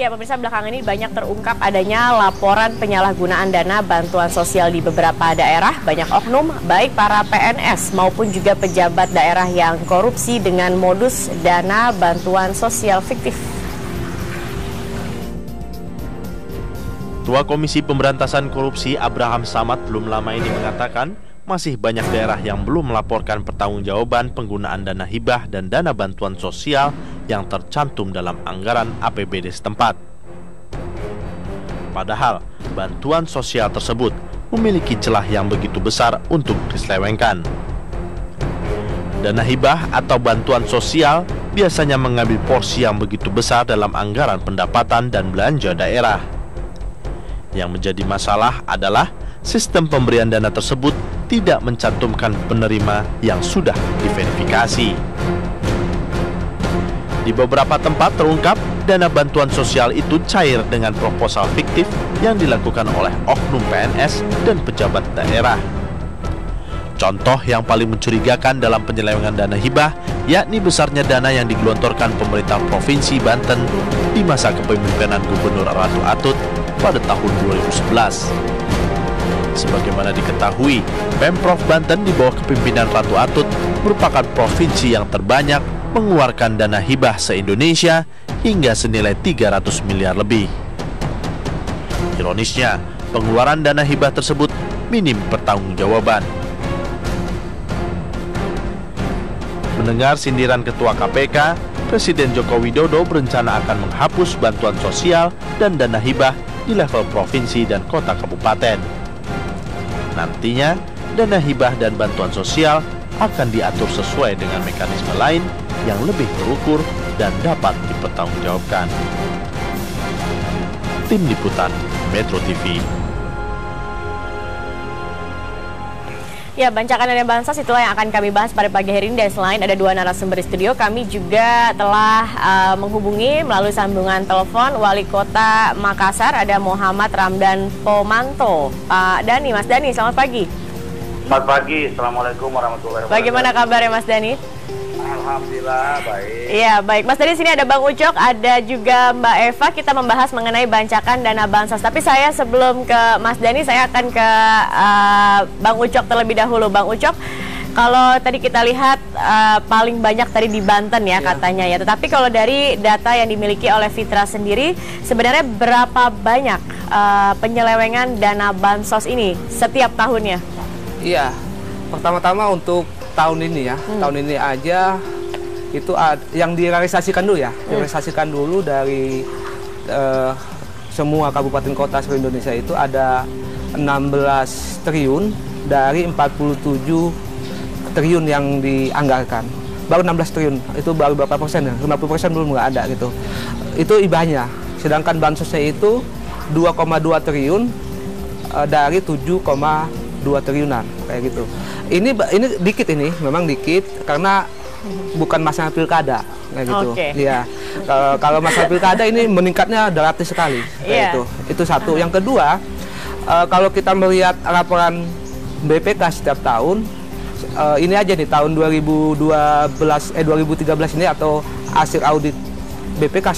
Ya, pemirsa, belakangan ini banyak terungkap adanya laporan penyalahgunaan dana bantuan sosial di beberapa daerah. Banyak oknum, baik para PNS maupun juga pejabat daerah yang korupsi dengan modus dana bantuan sosial fiktif. Ketua Komisi Pemberantasan Korupsi Abraham Samad belum lama ini mengatakan masih banyak daerah yang belum melaporkan pertanggungjawaban penggunaan dana hibah dan dana bantuan sosial yang tercantum dalam anggaran APBD setempat. Padahal, bantuan sosial tersebut memiliki celah yang begitu besar untuk diselewengkan. Dana hibah atau bantuan sosial biasanya mengambil porsi yang begitu besar dalam anggaran pendapatan dan belanja daerah. Yang menjadi masalah adalah sistem pemberian dana tersebut tidak mencantumkan penerima yang sudah diverifikasi. Di beberapa tempat terungkap dana bantuan sosial itu cair dengan proposal fiktif yang dilakukan oleh oknum PNS dan pejabat daerah. Contoh yang paling mencurigakan dalam penyelewengan dana hibah yakni besarnya dana yang digelontorkan pemerintah Provinsi Banten di masa kepemimpinan Gubernur Ratu Atut pada tahun 2011. Sebagaimana diketahui, Pemprov Banten di bawah kepemimpinan Ratu Atut merupakan provinsi yang terbanyak mengeluarkan dana hibah se-Indonesia hingga senilai 300 miliar lebih. Ironisnya, pengeluaran dana hibah tersebut minim pertanggungjawaban. Mendengar sindiran Ketua KPK, Presiden Joko Widodo berencana akan menghapus bantuan sosial dan dana hibah di level provinsi dan kota kabupaten. Nantinya, dana hibah dan bantuan sosial akan diatur sesuai dengan mekanisme lain yang lebih terukur dan dapat dipertanggungjawabkan. Tim Liputan Metro TV. Ya, bancakan dana bansos itulah yang akan kami bahas pada pagi hari ini. Dan selain ada dua narasumber di studio, kami juga telah menghubungi melalui sambungan telepon Wali Kota Makassar, ada Muhammad Ramdan Pomanto. Pak Dani, Mas Dani, selamat pagi. Selamat pagi, Assalamualaikum warahmatullahi wabarakatuh. Bagaimana kabarnya Mas Dani? Alhamdulillah, baik. Iya, baik. Mas, tadi sini ada Bang Ucok, ada juga Mbak Eva. Kita membahas mengenai bancakan dana bansos. Tapi saya sebelum ke Mas Dani, saya akan ke Bang Ucok terlebih dahulu. Bang Ucok, kalau tadi kita lihat paling banyak tadi di Banten ya katanya ya. Tetapi kalau dari data yang dimiliki oleh Fitra sendiri, sebenarnya berapa banyak penyelewengan dana bansos ini setiap tahunnya? Iya, pertama-tama untuk tahun ini ya, tahun ini aja itu yang direalisasikan dulu ya, direalisasikan dulu dari semua kabupaten kota seluruh Indonesia itu ada 16 triliun dari 47 triliun yang dianggarkan. Baru 16 triliun, itu baru berapa persen ya? 50% belum nggak ada gitu. Itu ibahnya. Sedangkan bansosnya itu 2,2 triliun dari 7,2 triliunan kayak gitu. Ini dikit, ini memang dikit karena bukan masalah pilkada kayak gitu. Iya. Kalau masalah pilkada ini meningkatnya drastis sekali kayak itu. Itu satu. Yang kedua, kalau kita melihat laporan BPK setiap tahun, ini aja nih tahun 2013 ini atau hasil audit BPK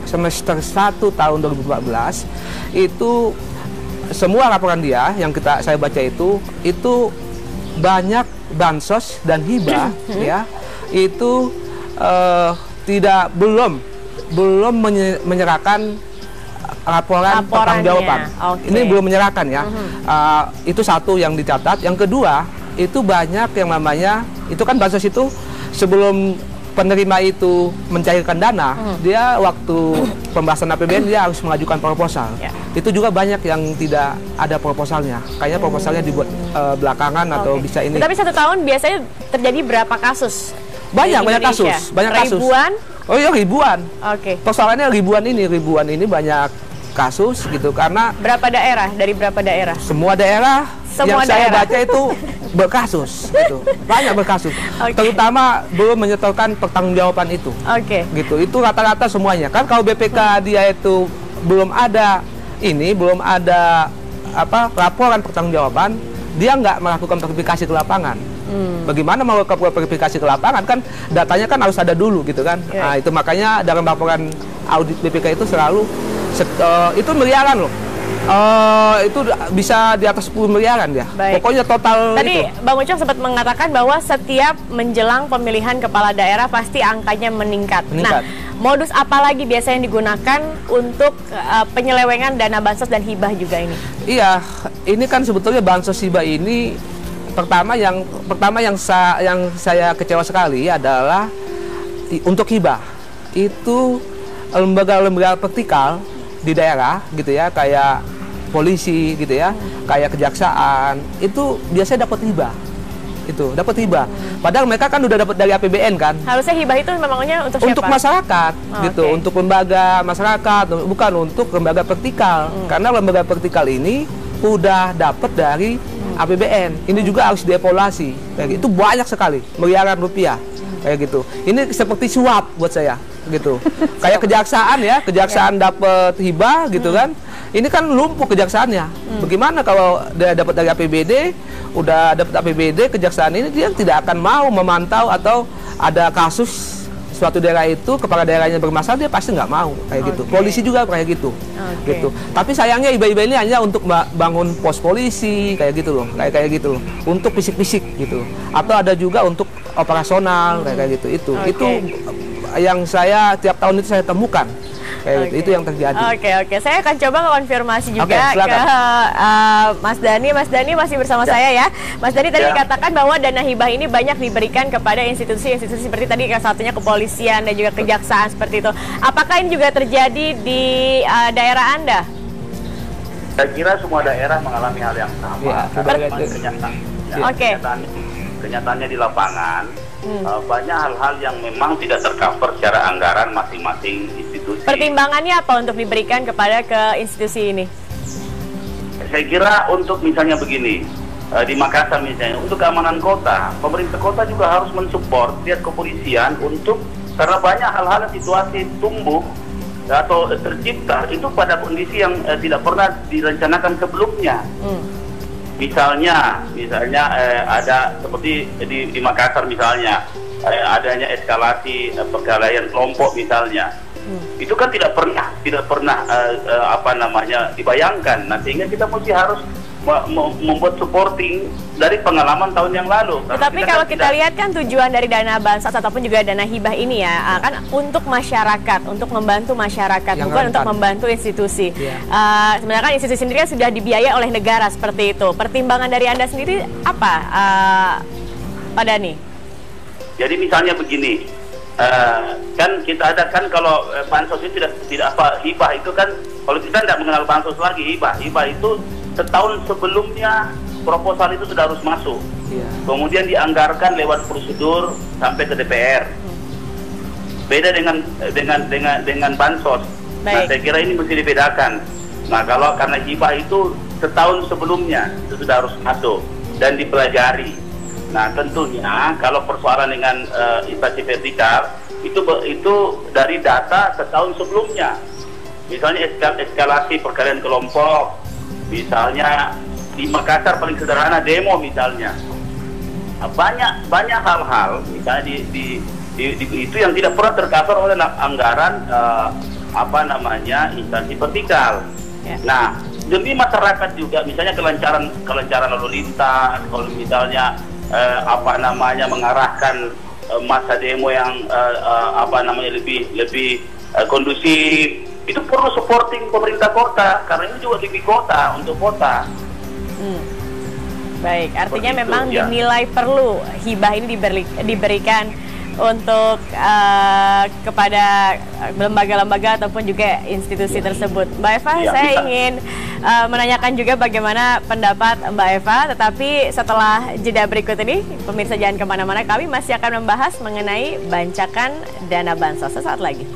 semester 1 tahun 2014 itu semua laporan dia yang saya baca itu banyak bansos dan hibah ya itu belum menyerahkan laporan pertanggungjawaban. Ini belum menyerahkan ya. Itu satu yang dicatat. Yang kedua, itu banyak yang namanya itu kan bansos itu sebelum penerima itu mencairkan dana, dia waktu pembahasan APBN dia harus mengajukan proposal. Itu juga banyak yang tidak ada proposalnya. Kayaknya proposalnya dibuat belakangan atau bisa ini. Tapi satu tahun biasanya terjadi berapa kasus? Banyak kasus. Ribuan? Oh iya, ribuan. Persoalannya ribuan ini banyak kasus gitu karena berapa daerah? Dari berapa daerah? Semua daerah yang saya baca itu berkasus gitu. Banyak berkasus. Terutama belum menyetorkan pertanggungjawaban itu. Gitu. Itu rata-rata semuanya. Kan kalau BPK dia itu belum ada laporan pertanggungjawaban, dia nggak melakukan verifikasi ke lapangan. Bagaimana mau verifikasi ke lapangan kan datanya kan harus ada dulu gitu kan. Nah, itu makanya dalam laporan audit BPK itu selalu itu miliaran loh. Itu bisa di atas 10 miliaran ya. Baik. Pokoknya total tadi itu. Bang Ucok sempat mengatakan bahwa setiap menjelang pemilihan kepala daerah pasti angkanya meningkat. Nah, modus apa lagi biasanya yang digunakan untuk penyelewengan dana bansos dan hibah juga ini? Iya, ini kan sebetulnya bansos hibah ini pertama yang saya kecewa sekali adalah untuk hibah itu lembaga-lembaga vertikal di daerah gitu ya, kayak polisi gitu ya, kayak kejaksaan itu biasanya dapat hibah. Itu dapat hibah. Padahal mereka kan udah dapat dari APBN kan. Harusnya hibah itu memangnya untuk siapa? Untuk masyarakat gitu, untuk lembaga masyarakat, bukan untuk lembaga vertikal. Karena lembaga vertikal ini udah dapat dari APBN. Ini juga harus dievaluasi. Kayak itu banyak sekali, miliaran rupiah. Kayak gitu. Ini seperti suap buat saya gitu. Kayak kejaksaan ya, kejaksaan dapat hibah gitu kan. Ini kan lumpuh kejaksaannya. Bagaimana kalau dia dapat dari APBD, udah dapat APBD, kejaksaan ini dia tidak akan mau memantau atau ada kasus suatu daerah itu kepala daerahnya bermasalah, dia pasti nggak mau kayak gitu. Polisi juga kayak gitu. Gitu. Tapi sayangnya hibah-hibah ini hanya untuk bangun pos polisi kayak gitu loh, kayak gitu loh. Untuk fisik-fisik gitu. Atau ada juga untuk operasional kayak gitu. Itu yang saya tiap tahun itu saya temukan. Kayak gitu. Itu yang terjadi. Oke. Saya akan coba konfirmasi juga ke Mas Dhani. Mas Dhani masih bersama saya ya. Mas Dhani tadi dikatakan bahwa dana hibah ini banyak diberikan kepada institusi-institusi seperti tadi salah satunya kepolisian dan juga kejaksaan seperti itu. Apakah ini juga terjadi di daerah Anda? Saya kira semua daerah mengalami hal yang sama. Kenyataannya di lapangan banyak hal-hal yang memang tidak tercover secara anggaran masing-masing institusi. Pertimbangannya apa untuk diberikan kepada ke institusi ini? Saya kira untuk misalnya begini, di Makassar misalnya, untuk keamanan kota, pemerintah kota juga harus mensupport pihak kepolisian untuk, karena banyak hal-hal situasi tumbuh atau tercipta itu pada kondisi yang tidak pernah direncanakan sebelumnya. Misalnya ada seperti di Makassar misalnya adanya eskalasi perkelahian kelompok misalnya, itu kan tidak pernah dibayangkan. Nah, sehingga kita mesti harus membuat supporting dari pengalaman tahun yang lalu. Tetapi kalau kita lihat kan tujuan dari dana bansos ataupun juga dana hibah ini ya kan untuk masyarakat, untuk membantu masyarakat, bukan untuk membantu institusi. Sebenarnya kan institusi sendiri kan sudah dibiayai oleh negara seperti itu. Pertimbangan dari Anda sendiri apa, Pak Dhani? Jadi misalnya begini, kan kita ada kan kalau bansos itu tidak apa, hibah itu kan kalau kita tidak mengenal bansos lagi, hibah itu setahun sebelumnya proposal itu sudah harus masuk, kemudian dianggarkan lewat prosedur sampai ke DPR. Beda dengan bansos. Nah, saya kira ini mesti dibedakan. Nah, karena hibah itu setahun sebelumnya itu sudah harus masuk dan dipelajari. Nah, tentunya kalau persoalan dengan instansi vertikal itu dari data setahun sebelumnya. Misalnya eskalasi perkelahian kelompok, misalnya di Makassar paling sederhana demo misalnya. Banyak hal-hal misalnya di itu yang tidak pernah tercover oleh anggaran instansi vertikal. Nah, demi masyarakat juga misalnya kelancaran lalu lintas, kalau misalnya mengarahkan masa demo yang lebih kondusif, itu perlu supporting pemerintah kota, karena ini juga lebih kota untuk kota. Baik, artinya memang dinilai perlu hibah ini diberikan untuk kepada lembaga-lembaga ataupun juga institusi tersebut. Mbak Eva, saya ingin menanyakan juga bagaimana pendapat Mbak Eva, tetapi setelah jeda berikut ini, pemirsa jangan kemana-mana, kami masih akan membahas mengenai bancakan dana bansos sesaat lagi.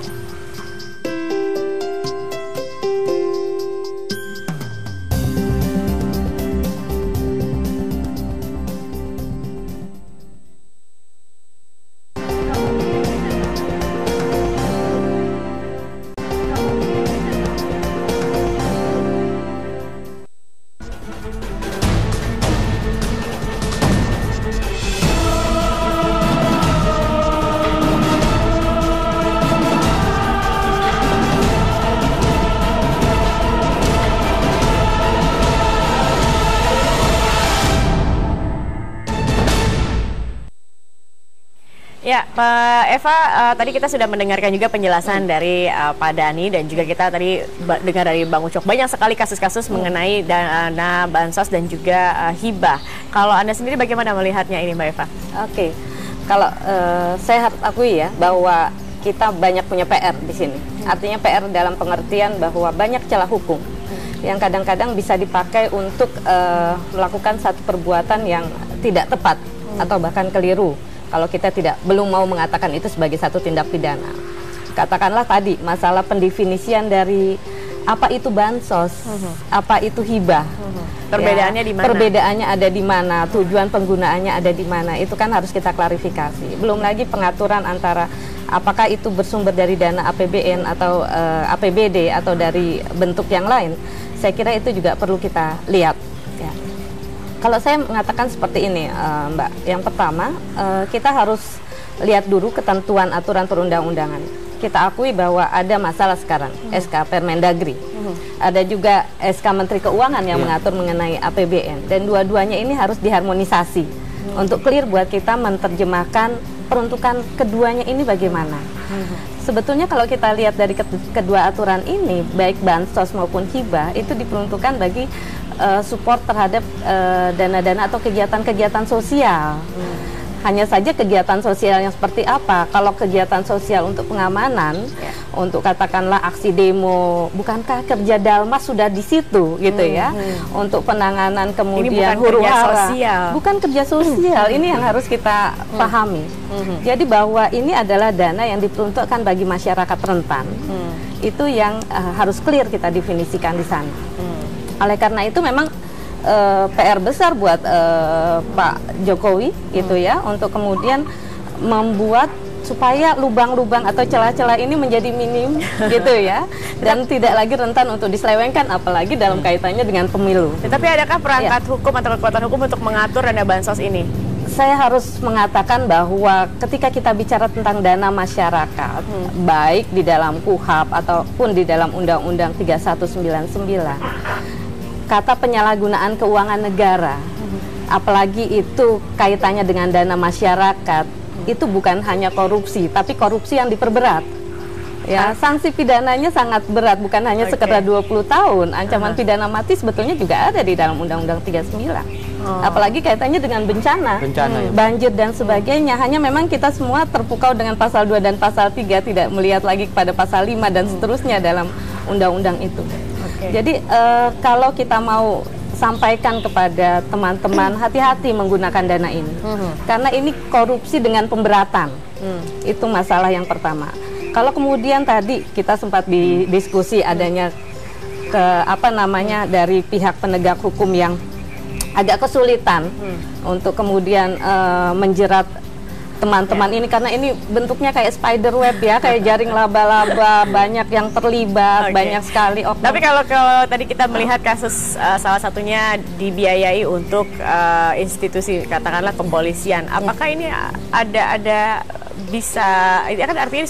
Ya, Pak Eva, tadi kita sudah mendengarkan juga penjelasan dari Pak Dhani dan juga kita tadi dengar dari Bang Ucok. Banyak sekali kasus-kasus mengenai dana bansos dan juga hibah. Kalau Anda sendiri bagaimana melihatnya ini, Mbak Eva? Oke, kalau saya harus akui ya bahwa kita banyak punya PR di sini. Artinya PR dalam pengertian bahwa banyak celah hukum yang kadang-kadang bisa dipakai untuk melakukan satu perbuatan yang tidak tepat atau bahkan keliru. Kalau kita belum mau mengatakan itu sebagai satu tindak pidana. Katakanlah tadi masalah pendefinisian dari apa itu bansos, apa itu hibah. Perbedaannya di mana? Perbedaannya ada di mana, tujuan penggunaannya ada di mana, itu kan harus kita klarifikasi. Belum lagi pengaturan antara apakah itu bersumber dari dana APBN atau APBD atau dari bentuk yang lain. Saya kira itu juga perlu kita lihat. Ya. Kalau saya mengatakan seperti ini, Mbak, yang pertama kita harus lihat dulu ketentuan aturan perundang-undangan. Kita akui bahwa ada masalah sekarang, SK Permendagri, ada juga SK Menteri Keuangan yang mengatur mengenai APBN, dan dua-duanya ini harus diharmonisasi untuk clear buat kita menerjemahkan peruntukan keduanya ini bagaimana. Sebetulnya kalau kita lihat dari kedua aturan ini, baik bansos maupun hibah itu diperuntukkan bagi support terhadap dana-dana atau kegiatan-kegiatan sosial. Hanya saja kegiatan sosial yang seperti apa? Kalau kegiatan sosial untuk pengamanan, untuk katakanlah aksi demo, bukankah kerja Dalmas sudah di situ gitu ya? Untuk penanganan kemudian huru-hara, bukan kerja sosial. Ini yang harus kita pahami. Jadi bahwa ini adalah dana yang diperuntukkan bagi masyarakat rentan. Itu yang harus clear kita definisikan di sana. Oleh karena itu memang PR besar buat Pak Jokowi gitu ya, untuk kemudian membuat supaya lubang-lubang atau celah-celah ini menjadi minim gitu ya, dan tidak lagi rentan untuk diselewengkan, apalagi dalam kaitannya dengan pemilu. Tetapi adakah perangkat hukum atau kekuatan hukum untuk mengatur dana bansos ini? Saya harus mengatakan bahwa ketika kita bicara tentang dana masyarakat, baik di dalam KUHP ataupun di dalam Undang-Undang 3199, kata penyalahgunaan keuangan negara, apalagi itu kaitannya dengan dana masyarakat, itu bukan hanya korupsi, tapi korupsi yang diperberat. Ya, sanksi pidananya sangat berat, bukan hanya sekedar 20 tahun. Ancaman pidana mati sebetulnya juga ada di dalam Undang-Undang 39. Apalagi kaitannya dengan bencana, banjir dan sebagainya. Hanya memang kita semua terpukau dengan pasal 2 dan pasal 3, tidak melihat lagi kepada pasal 5 dan seterusnya dalam undang-undang itu. Jadi kalau kita mau sampaikan kepada teman-teman, hati-hati menggunakan dana ini, karena ini korupsi dengan pemberatan. Itu masalah yang pertama. Kalau kemudian tadi kita sempat didiskusi adanya dari pihak penegak hukum yang agak kesulitan untuk kemudian menjerat teman-teman ini, karena ini bentuknya kayak spider web ya, kayak jaring laba-laba, banyak yang terlibat, banyak sekali. Tapi kalau tadi kita melihat kasus salah satunya dibiayai untuk institusi, katakanlah kepolisian, apakah ini ada bisa, ini kan artinya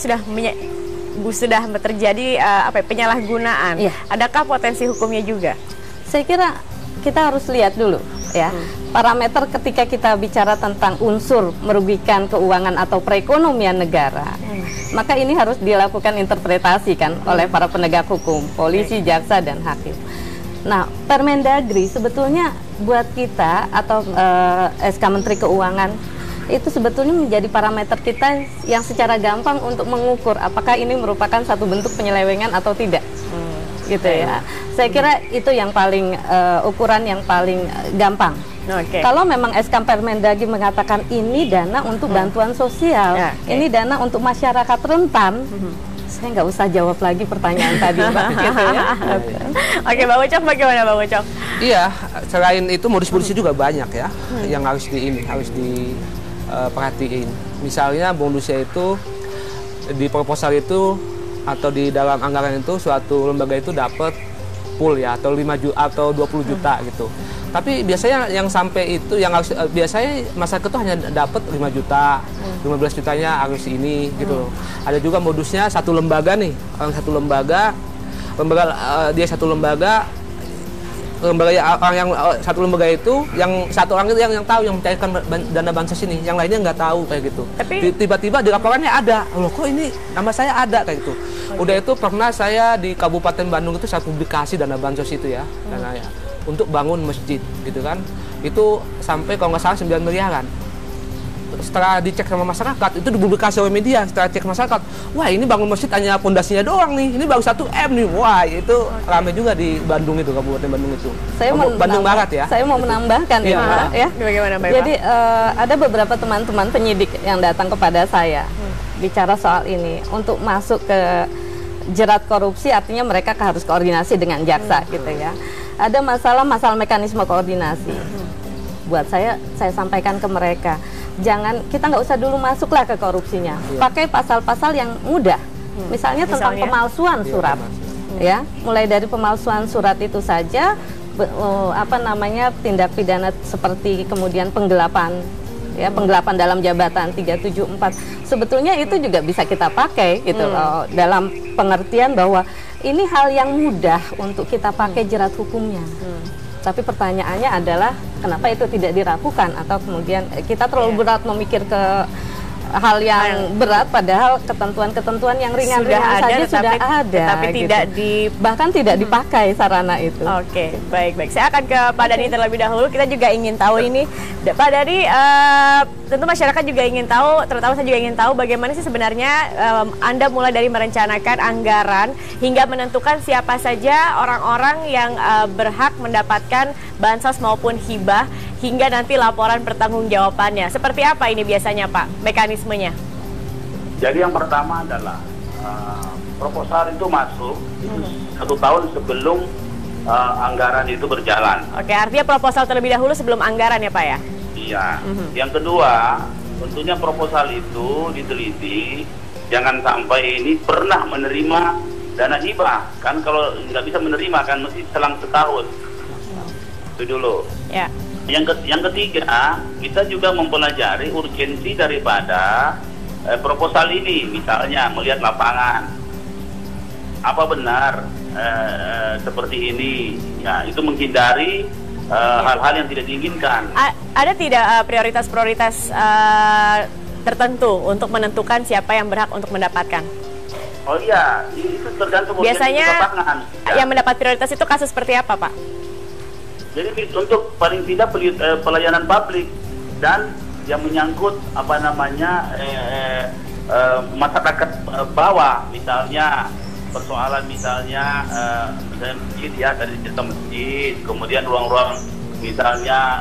sudah terjadi penyalahgunaan? Adakah potensi hukumnya juga? Saya kira kita harus lihat dulu ya. Parameter ketika kita bicara tentang unsur merugikan keuangan atau perekonomian negara, maka ini harus dilakukan interpretasi kan oleh para penegak hukum, polisi, jaksa, dan hakim. Nah, Permendagri sebetulnya buat kita atau SK Menteri Keuangan itu sebetulnya menjadi parameter kita yang secara gampang untuk mengukur apakah ini merupakan satu bentuk penyelewengan atau tidak. Gitu ya. Saya kira itu yang paling ukuran yang paling gampang. Kalau memang SK Permendagri mengatakan ini dana untuk bantuan sosial, ini dana untuk masyarakat rentan, saya nggak usah jawab lagi pertanyaan tadi, Mbak. Gitu ya. Bang Ucok, bagaimana Bang Ucok? Iya, selain itu modus-modusnya juga banyak ya, yang harus diperhatiin. Misalnya bonusnya itu di proposal itu atau di dalam anggaran itu suatu lembaga itu dapat pool ya, atau 5 juta atau 20 juta gitu. Tapi biasanya yang sampai itu yang harus biasanya masyarakat itu hanya dapat 5 juta, 15 jutanya harus ini gitu. Ada juga modusnya satu lembaga nih, orang satu lembaga dia satu lembaga lembaga orang yang satu lembaga itu, yang satu orang itu yang tahu, yang mencairkan dana bansos ini, yang lainnya nggak tahu kayak gitu. Tapi tiba-tiba di laporannya ada, loh kok ini nama saya ada kayak gitu. Udah itu pernah saya di Kabupaten Bandung itu saya publikasi dana bansos itu ya, dana ya, untuk bangun masjid gitu kan. Itu sampai kalau nggak salah 9 miliaran. Setelah dicek sama masyarakat, itu dipublikasi oleh media. Setelah cek masyarakat, wah ini bangun masjid hanya pondasinya doang nih, ini baru 1 M nih. Wah itu ramai juga di Bandung itu, Kabupaten Bandung itu. Bandung Barat ya. Saya mau menambahkan ya. Bagaimana Mbak Eva? Jadi ada beberapa teman-teman penyidik yang datang kepada saya bicara soal ini. Untuk masuk ke jerat korupsi artinya mereka harus koordinasi dengan jaksa gitu ya. Ada masalah mekanisme koordinasi. Buat saya sampaikan ke mereka, jangan, kita nggak usah dulu masuklah ke korupsinya. Pakai pasal-pasal yang mudah. Misalnya tentang pemalsuan surat. Ya, mulai dari pemalsuan surat itu saja, tindak pidana seperti kemudian penggelapan, ya, penggelapan dalam jabatan 374. Sebetulnya itu juga bisa kita pakai gitu loh, dalam pengertian bahwa ini hal yang mudah untuk kita pakai jerat hukumnya. Tapi pertanyaannya adalah kenapa itu tidak dilakukan, atau kemudian kita terlalu berat memikir ke hal yang berat, padahal ketentuan-ketentuan yang ringan-ringan saja sudah ada, tapi gitu. Bahkan tidak dipakai sarana itu. Oke, baik. Saya akan ke Pak Dhani terlebih dahulu. Kita juga ingin tahu ini, Pak Dhani, tentu masyarakat juga ingin tahu, terutama saya juga ingin tahu bagaimana sih sebenarnya Anda mulai dari merencanakan anggaran hingga menentukan siapa saja orang-orang yang berhak mendapatkan bansos maupun hibah, hingga nanti laporan pertanggungjawabannya. Seperti apa ini biasanya Pak, mekanismenya? Jadi yang pertama adalah proposal itu masuk itu 1 tahun sebelum anggaran itu berjalan. Oke, artinya proposal terlebih dahulu sebelum anggaran ya Pak ya? Iya. Yang kedua, tentunya proposal itu diteliti, jangan sampai ini pernah menerima dana hibah. Kan kalau nggak bisa menerima kan mesti selang setahun. Itu dulu. Ya. Yang ketiga, kita juga mempelajari urgensi daripada proposal ini. Misalnya melihat lapangan, apa benar seperti ini? Ya, itu menghindari hal-hal yang tidak diinginkan. Ada tidak prioritas-prioritas tertentu untuk menentukan siapa yang berhak untuk mendapatkan? Oh iya, itu tergantung biasanya lapangan. Yang mendapat prioritas itu kasus seperti apa Pak? Jadi untuk paling tidak pelayanan publik dan yang menyangkut masyarakat bawah, misalnya persoalan misalnya masjid ya, dari cerita masjid, kemudian ruang-ruang misalnya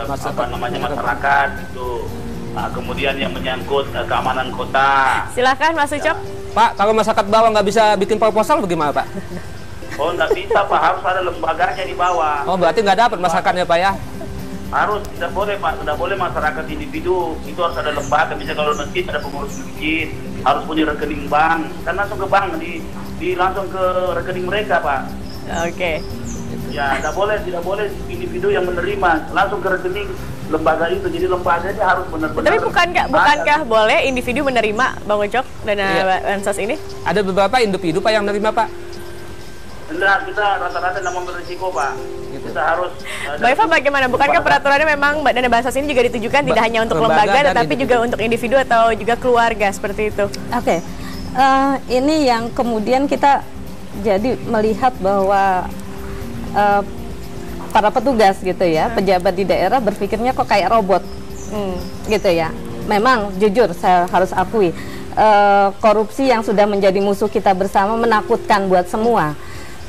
masyarakat itu, kemudian yang menyangkut keamanan kota. Silakan Mas Ucok. Pak, kalau masyarakat bawah nggak bisa bikin proposal bagaimana Pak? Oh, nggak bisa Pak, harus ada lembaganya di bawah. Oh, berarti nggak dapat masyarakatnya Pak ya? Harus, tidak boleh Pak, tidak boleh masyarakat individu, itu harus ada lembaga. Misalnya kalau masjid ada pengurus masjid, harus punya rekening bank, kan langsung ke bank, langsung ke rekening mereka Pak. Oke. Ya, tidak boleh individu yang menerima, langsung ke rekening lembaga itu. Jadi lembaganya harus benar-benar. Tapi bukankah boleh individu menerima Bang Ucok dana bansos ini? Ada beberapa individu Pak yang menerima Pak. Enggak, kita rata-rata tidak memiliki risiko Pak. Kita harus. Mbak Eva bagaimana? Bukankah peraturannya memang dana bansos ini juga ditujukan tidak hanya untuk lembaga, tetapi juga untuk individu atau juga keluarga seperti itu? Oke. Ini yang kemudian kita jadi melihat bahwa para petugas gitu ya, pejabat di daerah berpikirnya kok kayak robot, gitu ya. Memang jujur saya harus akui, korupsi yang sudah menjadi musuh kita bersama menakutkan buat semua.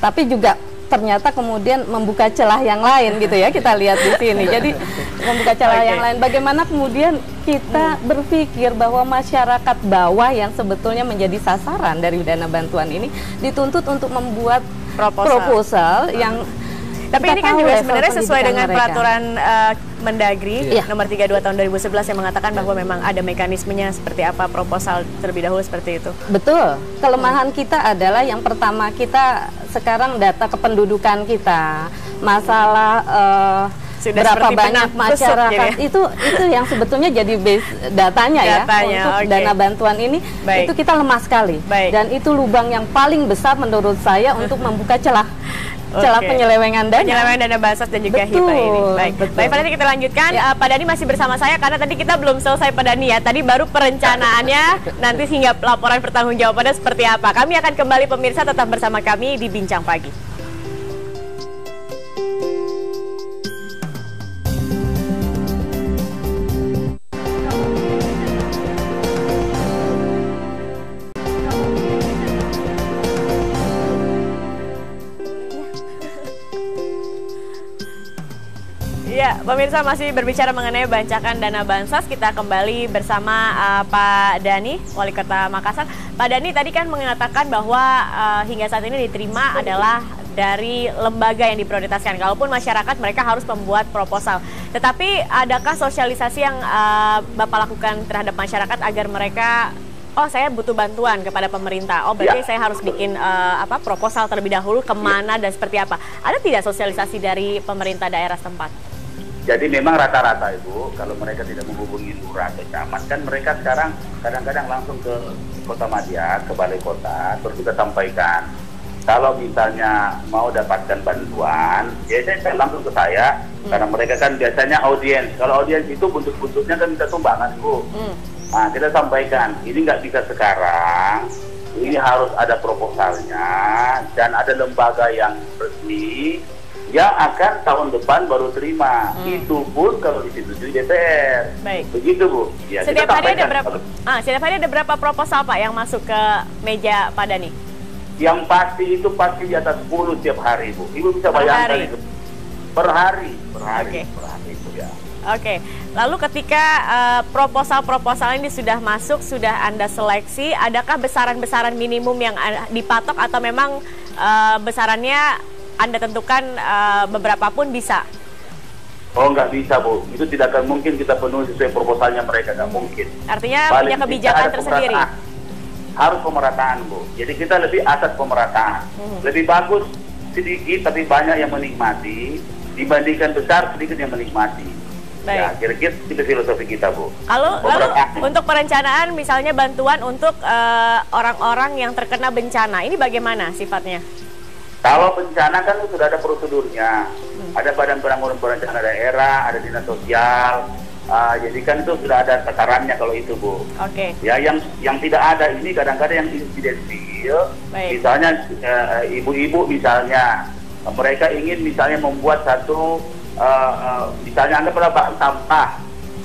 Tapi juga ternyata kemudian membuka celah yang lain gitu ya, kita lihat di sini. Jadi membuka celah yang lain. Bagaimana kemudian kita berpikir bahwa masyarakat bawah yang sebetulnya menjadi sasaran dari dana bantuan ini dituntut untuk membuat proposal yang. Tapi ini kan juga sebenarnya sesuai dengan peraturan Mendagri nomor 32 tahun 2011 yang mengatakan bahwa memang ada mekanismenya seperti apa proposal terlebih dahulu seperti itu. Betul. Kelemahan kita adalah yang pertama, kita sekarang data kependudukan kita, masalah berapa banyak masyarakat gitu ya? itu yang sebetulnya jadi base datanya ya untuk dana bantuan ini. Itu kita lemah sekali. Dan itu lubang yang paling besar menurut saya untuk membuka celah celah penyelewengan dana. Penyelewengan dana bansos dan juga Betul, hibah ini. Baik, betul. baik Pak Dani, kita lanjutkan. Pak Dani masih bersama saya karena tadi kita belum selesai Pak Dani ya. Tadi baru perencanaannya, nanti hingga laporan pertanggungjawabannya seperti apa. Kami akan kembali, pemirsa, tetap bersama kami di Bincang Pagi. Ya, pemirsa, masih berbicara mengenai bancakan dana bansos. Kita kembali bersama Pak Dani, Wali Kota Makassar. Pak Dani tadi kan mengatakan bahwa hingga saat ini diterima adalah dari lembaga yang diprioritaskan. Kalaupun masyarakat, mereka harus membuat proposal. Tetapi adakah sosialisasi yang Bapak lakukan terhadap masyarakat agar mereka, oh saya butuh bantuan kepada pemerintah, oh berarti saya harus bikin proposal terlebih dahulu, kemana dan seperti apa? Ada tidak sosialisasi dari pemerintah daerah setempat? Jadi memang rata-rata Ibu, kalau mereka tidak menghubungi lurah atau camat, kan mereka sekarang kadang-kadang langsung ke Kota Madya, ke Balai Kota, terus kita sampaikan. Kalau misalnya mau dapatkan bantuan, biasanya langsung ke saya, karena mereka kan biasanya audiens. Kalau audiens itu buntut-buntutnya kan minta sumbangan, Bu. Nah, kita sampaikan, ini nggak bisa sekarang, ini harus ada proposalnya, dan ada lembaga yang resmi, yang akan tahun depan baru terima. Itu pun kalau disetujui DPR. Baik. Begitu, Bu. Ya, setiap hari ada berapa? Setiap hari ada berapa proposal, Pak, yang masuk ke meja Pak Dani? Yang pasti itu pasti di atas 10 setiap hari, Bu. Ibu bisa bayangkan itu. Per hari itu ya. Oke. Lalu ketika proposal-proposal ini sudah masuk, sudah Anda seleksi, adakah besaran-besaran minimum yang dipatok atau memang besarannya Anda tentukan beberapa pun bisa? Oh, nggak bisa, Bu. Itu tidak akan mungkin kita penuhi sesuai proposalnya mereka, nggak mungkin. Artinya punya kebijakan tersendiri? Harus pemerataan, Bu. Jadi kita lebih asas pemerataan. Lebih bagus sedikit tapi banyak yang menikmati, dibandingkan besar sedikit yang menikmati. Baik. Ya, kira-kira itu filosofi kita, Bu. Lalu untuk perencanaan misalnya bantuan untuk orang-orang yang terkena bencana, ini bagaimana sifatnya? Kalau bencana kan sudah ada prosedurnya, ada Badan Penanggulangan Bencana Daerah, ada Dinas Sosial, jadi kan itu sudah ada takarannya kalau itu, Bu. Oke. Ya, yang tidak ada ini kadang-kadang yang insidentil, misalnya ibu-ibu misalnya, mereka ingin misalnya membuat satu, misalnya anggaplah bak sampah,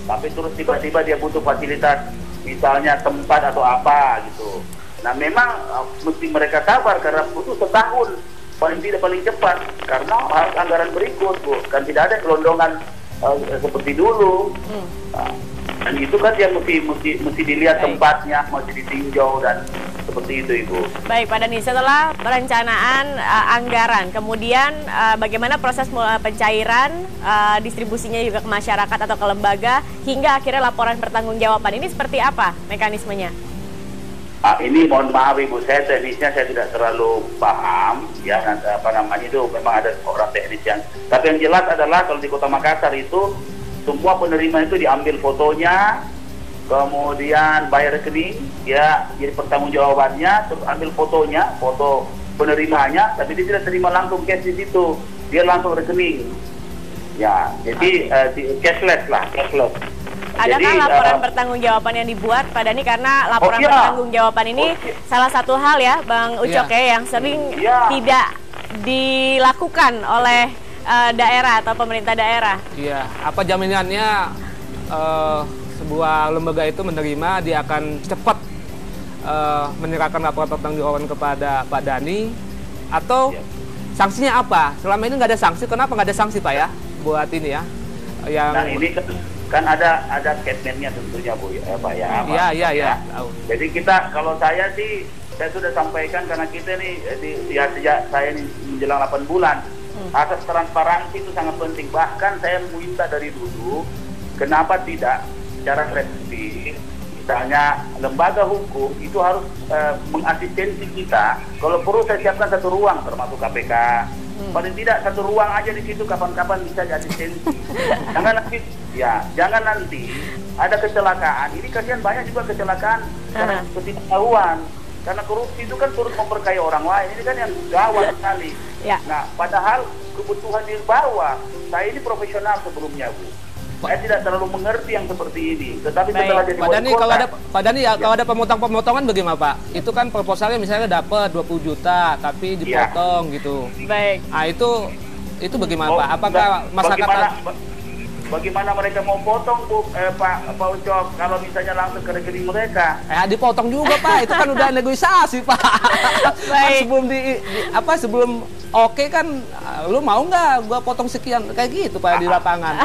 tapi terus tiba-tiba dia butuh fasilitas, misalnya tempat atau apa gitu. Nah memang mesti mereka sabar karena butuh setahun. Paling tidak paling cepat, karena harus anggaran berikut, Bu. Kan tidak ada gelondongan seperti dulu. Dan itu kan yang mesti dilihat tempatnya, mesti ditinjau dan seperti itu, Ibu. Baik, Pak Dani, setelah perencanaan anggaran, kemudian bagaimana proses pencairan, distribusinya juga ke masyarakat atau ke lembaga, hingga akhirnya laporan pertanggungjawaban, ini seperti apa mekanismenya? Ini mohon maaf Ibu, saya teknisnya saya tidak terlalu paham ya, apa namanya itu memang ada orang teknis yang, tapi yang jelas adalah kalau di Kota Makassar itu semua penerima itu diambil fotonya, kemudian bayar rekening ya, jadi pertanggungjawabannya, terus ambil fotonya, foto penerimanya, tapi dia tidak terima langsung cash di situ, dia langsung rekening ya, jadi cashless lah, cashless. Adakah laporan pertanggungjawaban yang dibuat, Pak Dani? Karena laporan pertanggungjawaban ini salah satu hal ya, Bang Ucok ya, yang sering tidak dilakukan oleh daerah atau pemerintah daerah. Iya, apa jaminannya sebuah lembaga itu menerima, dia akan cepat menyerahkan laporan pertanggungjawaban kepada Pak Dani, atau sanksinya apa? Selama ini nggak ada sanksi, kenapa nggak ada sanksi, Pak ya, buat ini ya? Yang... Nah ini kan ada statementnya tentunya, Bu ya, Pak ya. Iya. Jadi kita, kalau saya sih, saya sudah sampaikan karena kita nih sejak saya ini menjelang 8 bulan, asas transparansi itu sangat penting. Bahkan saya minta dari dulu, kenapa tidak secara resmi, misalnya lembaga hukum itu harus mengasistensi kita. Kalau perlu saya siapkan satu ruang, termasuk KPK. Paling tidak satu ruang aja di situ, kapan-kapan bisa diasistensi. Jangan nanti ada kecelakaan. Ini kasihan banyak juga kecelakaan karena ketidaktahuan. Karena korupsi itu kan turut memperkaya orang lain, ini kan yang gawat sekali. Ya. Nah, padahal kebutuhan di bawah, saya ini profesional sebelumnya, Bu. Saya tidak terlalu mengerti yang seperti ini, tetapi setelah jadi Pak Dhani, kalau ada pemotong-pemotongan bagaimana Pak? Itu kan proposalnya misalnya dapat 20 juta, tapi dipotong gitu. Baik. Nah itu bagaimana Pak? Apakah masyarakat... Bagaimana mereka mau potong, Bu, Pak Ucok, kalau misalnya langsung ke rekening mereka? Dipotong juga Pak, itu kan udah negosiasi Pak. Baik. Sebelum oke kan, lu mau nggak gua potong sekian, kayak gitu Pak di lapangan.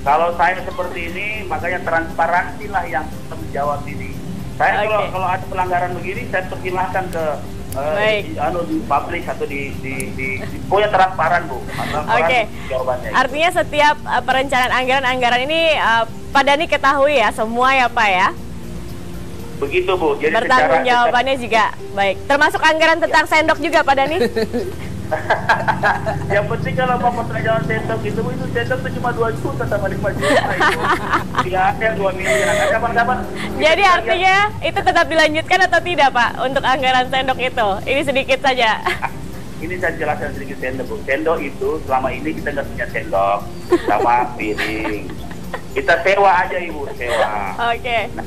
Kalau saya seperti ini, makanya transparansi lah yang menjawab ini. Saya kalau ada pelanggaran begini, saya persilahkan ke di publish atau di pokoknya transparan, Bu. Oke. Artinya setiap perencanaan anggaran ini Pak Dhani ketahui ya semua ya Pak ya. Begitu, Bu. Jadi bertanggung jawabannya juga baik. Termasuk anggaran tentang sendok juga Pak Dhani. Yang penting kalau Bapak jalan sendok itu sendok itu cuma 2 juta sama 5 juta itu. Tidak ada 2 miliar. Kapan-kapan. Jadi artinya itu tetap dilanjutkan atau tidak Pak untuk anggaran sendok itu? Ini sedikit saja. Ini saya jelaskan sedikit sendok, Bu. Sendok itu selama ini kita nggak punya sendok sama piring. Kita sewa aja, Ibu, sewa. Oke. Nah,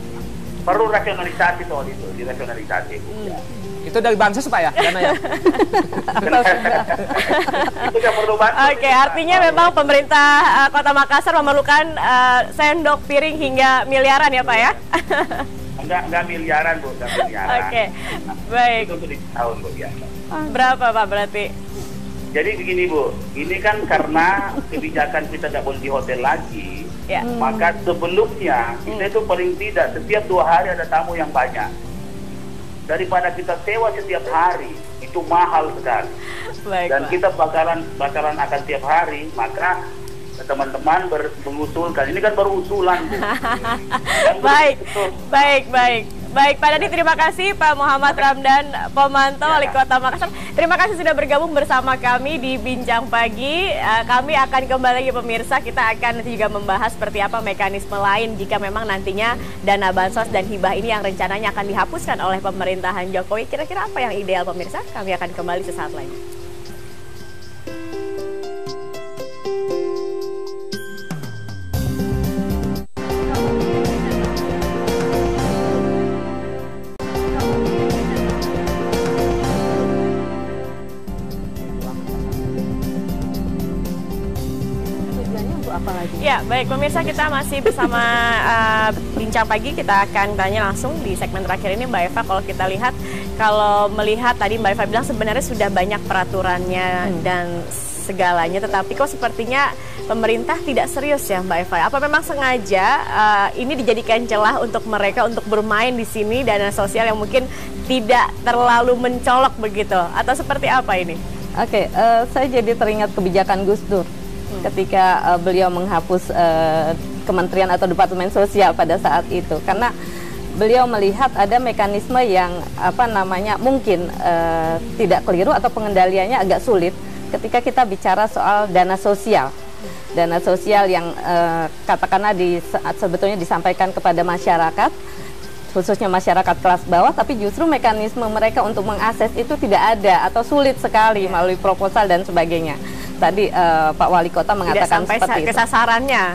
perlu rasionalisasi soal itu, dirasionalisasi, Bu. Itu dari bansos Pak ya, dana ya? Itu nggak perlu bansos. Oke, artinya memang pemerintah Kota Makassar memerlukan sendok piring hingga miliaran ya Pak ya? Enggak miliaran, Bu, enggak miliaran. Oke, baik. Itu untuk di tahun, Bu, ya. Berapa Pak berarti? Jadi begini, Bu, ini kan karena kebijakan kita nggak boleh di hotel lagi, maka sebelumnya kita itu paling tidak setiap 2 hari ada tamu yang banyak. Daripada kita sewa setiap hari, itu mahal sekali. Baik, dan Pak. kita bakalan akan tiap hari, maka teman-teman mengusulkan, ini kan baru usulan. Baik Pak Dhani, terima kasih Pak Muhammad Ramdan Pomanto, Wali Kota Makassar. Terima kasih sudah bergabung bersama kami di Bincang Pagi. Kami akan kembali lagi pemirsa, kita akan nanti juga membahas seperti apa mekanisme lain jika memang nantinya dana bansos dan hibah ini yang rencananya akan dihapuskan oleh pemerintahan Jokowi. Kira-kira apa yang ideal pemirsa? Kami akan kembali sesaat lagi. Ya, baik pemirsa, kita masih bersama Bincang Pagi. Kita akan tanya langsung di segmen terakhir ini Mbak Eva. Kalau melihat tadi Mbak Eva bilang sebenarnya sudah banyak peraturannya dan segalanya, tetapi kok sepertinya pemerintah tidak serius ya Mbak Eva. Apa memang sengaja ini dijadikan celah untuk mereka untuk bermain di sini, dana sosial yang mungkin tidak terlalu mencolok begitu, atau seperti apa ini? Oke, saya jadi teringat kebijakan Gus Dur ketika beliau menghapus kementerian atau departemen sosial pada saat itu, karena beliau melihat ada mekanisme yang mungkin tidak keliru atau pengendaliannya agak sulit ketika kita bicara soal dana sosial yang katakanlah sebetulnya disampaikan kepada masyarakat, khususnya masyarakat kelas bawah, tapi justru mekanisme mereka untuk mengakses itu tidak ada atau sulit sekali melalui proposal dan sebagainya. Tadi Pak Wali Kota mengatakan seperti itu.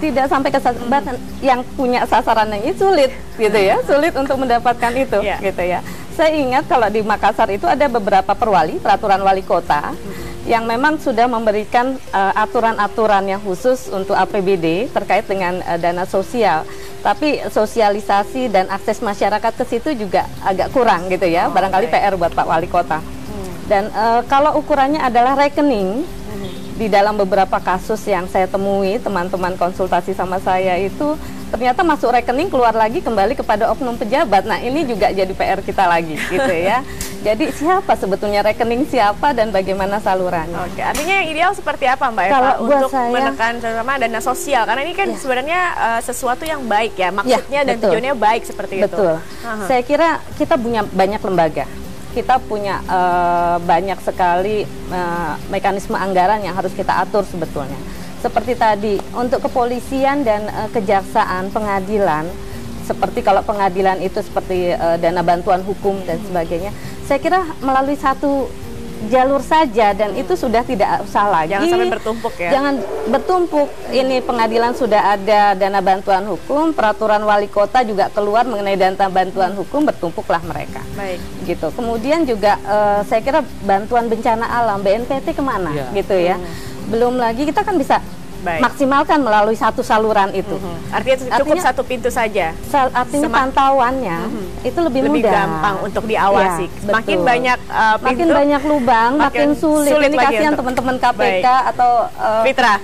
Tidak sampai ke sasaran, yang punya sasaran yang sulit gitu ya, sulit untuk mendapatkan itu gitu ya. Saya ingat kalau di Makassar itu ada beberapa peraturan wali kota yang memang sudah memberikan aturan-aturan yang khusus untuk APBD terkait dengan dana sosial. Tapi sosialisasi dan akses masyarakat ke situ juga agak kurang gitu ya, barangkali PR buat Pak Wali Kota. Dan kalau ukurannya adalah rekening, di dalam beberapa kasus yang saya temui, teman-teman konsultasi sama saya itu ternyata masuk rekening, keluar lagi kembali kepada oknum pejabat. Nah ini juga jadi PR kita lagi gitu ya. Jadi siapa sebetulnya rekening siapa dan bagaimana salurannya? Oke, artinya yang ideal seperti apa Mbak Eva kalau untuk menekan terutama dana sosial? Karena ini kan sebenarnya sesuatu yang baik ya, maksudnya dan tujuannya baik seperti itu. Betul. Saya kira kita punya banyak lembaga. Kita punya banyak sekali mekanisme anggaran yang harus kita atur sebetulnya. Seperti tadi, untuk kepolisian dan kejaksaan, pengadilan, seperti kalau pengadilan itu seperti dana bantuan hukum dan sebagainya. Saya kira melalui satu jalur saja dan itu sudah tidak usah lagi. Jangan sampai bertumpuk ya. Jangan bertumpuk. Ini pengadilan sudah ada dana bantuan hukum, peraturan wali kota juga keluar mengenai dana bantuan hukum, bertumpuklah mereka. Baik. Gitu. Kemudian juga saya kira bantuan bencana alam BNPT kemana gitu ya. Belum lagi kita kan bisa maksimalkan melalui satu saluran itu. Artinya satu pintu saja. Artinya pantauannya itu lebih mudah, gampang untuk diawasi. Ya, makin banyak pintu, makin banyak lubang, makin sulit. Ini kasihan teman-teman KPK atau Fitra.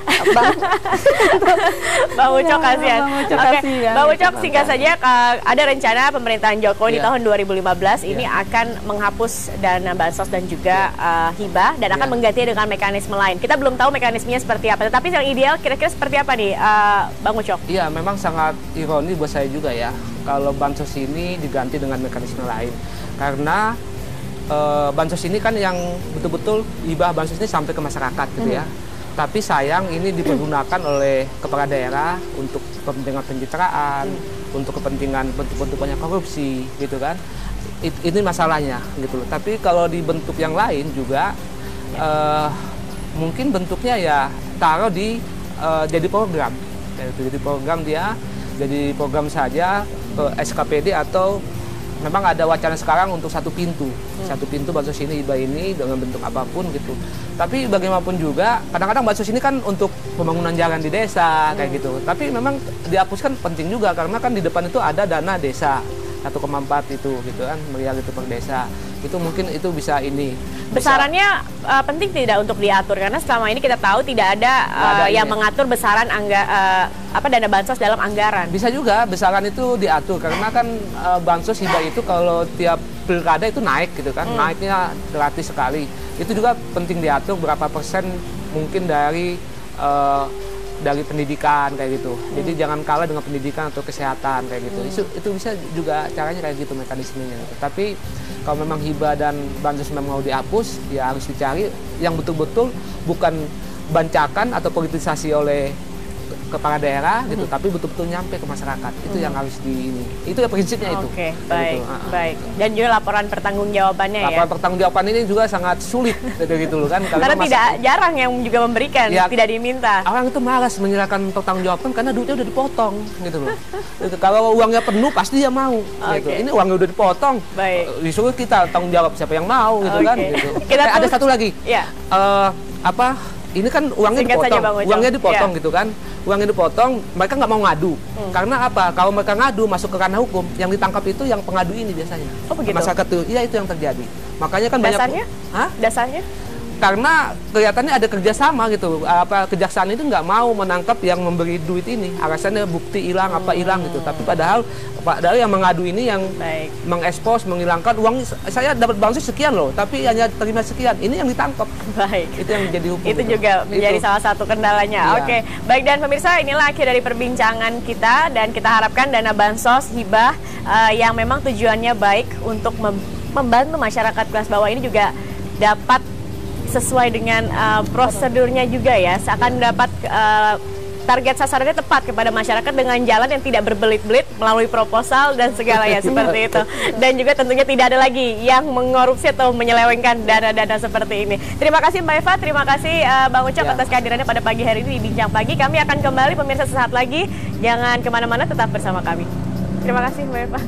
Bang Ucok kasihan. Bang Ucok, singkat saja, ada rencana pemerintahan Jokowi di tahun 2015 ini akan menghapus dana bansos dan juga hibah dan akan menggantinya dengan mekanisme lain. Kita belum tahu mekanismenya seperti apa, tetapi yang ideal kira-kira seperti apa nih, Bang Ucok? Iya, memang sangat ironi buat saya juga ya, kalau bansos ini diganti dengan mekanisme lain. Karena bansos ini kan yang betul-betul hibah bansos ini sampai ke masyarakat gitu ya. Tapi sayang ini dipergunakan oleh kepala daerah untuk kepentingan pencitraan, untuk kepentingan bentuk-bentuk banyak korupsi gitu kan. Ini masalahnya gitu loh. Tapi kalau di bentuk yang lain juga mungkin bentuknya ya taruh di jadi program, jadi program dia, jadi program saja ke SKPD atau memang ada wacana sekarang untuk satu pintu bansos ini hibah ini dengan bentuk apapun gitu. Tapi bagaimanapun juga kadang-kadang bansos ini kan untuk pembangunan jalan di desa kayak gitu. Tapi memang dihapuskan penting juga karena kan di depan itu ada dana desa 1,4 itu gitu kan, miliar itu per desa. Itu mungkin itu bisa ini. Besarannya penting tidak untuk diatur karena selama ini kita tahu tidak ada yang mengatur besaran dana bansos dalam anggaran. Bisa juga besaran itu diatur karena kan bansos hibah itu kalau tiap pilkada itu naik gitu kan, naiknya gratis sekali. Itu juga penting diatur berapa persen mungkin dari pendidikan kayak gitu. Jadi jangan kalah dengan pendidikan atau kesehatan kayak gitu. Itu bisa juga caranya kayak gitu mekanismenya. Gitu. Tapi kalau memang hibah dan bansos memang mau dihapus, ya harus dicari yang betul-betul bukan bancakan atau politisasi oleh kepala daerah gitu, tapi betul-betul nyampe ke masyarakat. Itu yang harus itu ya prinsipnya itu. Oke, baik, baik. Dan juga laporan pertanggungjawabannya ya. Laporan pertanggungjawaban ini juga sangat sulit gitu loh kan. Karena tidak jarang yang juga memberikan, tidak diminta. Orang itu malas menyerahkan pertanggungjawaban karena duitnya udah dipotong gitu loh. Kalau uangnya penuh pasti dia mau gitu. Ini uangnya udah dipotong. Disuruh kita tanggung jawab siapa yang mau gitu kan gitu. Ada satu lagi. Ini kan uangnya dipotong gitu kan. Uangnya dipotong, mereka nggak mau ngadu. Karena apa? Kalau mereka ngadu masuk ke ranah hukum, yang ditangkap itu yang pengadu ini biasanya. Oh begitu? Masyarakat itu, iya itu yang terjadi. Makanya kan dasarnya? Hah? Dasarnya? Karena kelihatannya ada kerjasama gitu. Kejaksaan itu nggak mau menangkap yang memberi duit ini. Alasannya bukti hilang, hilang gitu. Tapi padahal yang mengadu ini yang mengekspos, menghilangkan uang. Saya dapat bansos sekian loh, tapi hanya terima sekian. Ini yang ditangkap. Baik. Itu yang menjadi hukum. Itu juga menjadi salah satu kendalanya. Oke. Baik, dan pemirsa, inilah akhir dari perbincangan kita dan kita harapkan dana bansos hibah yang memang tujuannya baik untuk membantu masyarakat kelas bawah ini juga dapat sesuai dengan prosedurnya juga ya, akan dapat target sasarannya tepat kepada masyarakat dengan jalan yang tidak berbelit-belit melalui proposal dan segalanya seperti itu. Dan juga tentunya tidak ada lagi yang mengorupsi atau menyelewengkan dana-dana seperti ini. Terima kasih Mbak Eva, terima kasih Bang Ucok atas kehadirannya pada pagi hari ini di Bincang Pagi. Kami akan kembali pemirsa sesaat lagi, jangan kemana-mana, tetap bersama kami. Terima kasih Mbak Eva.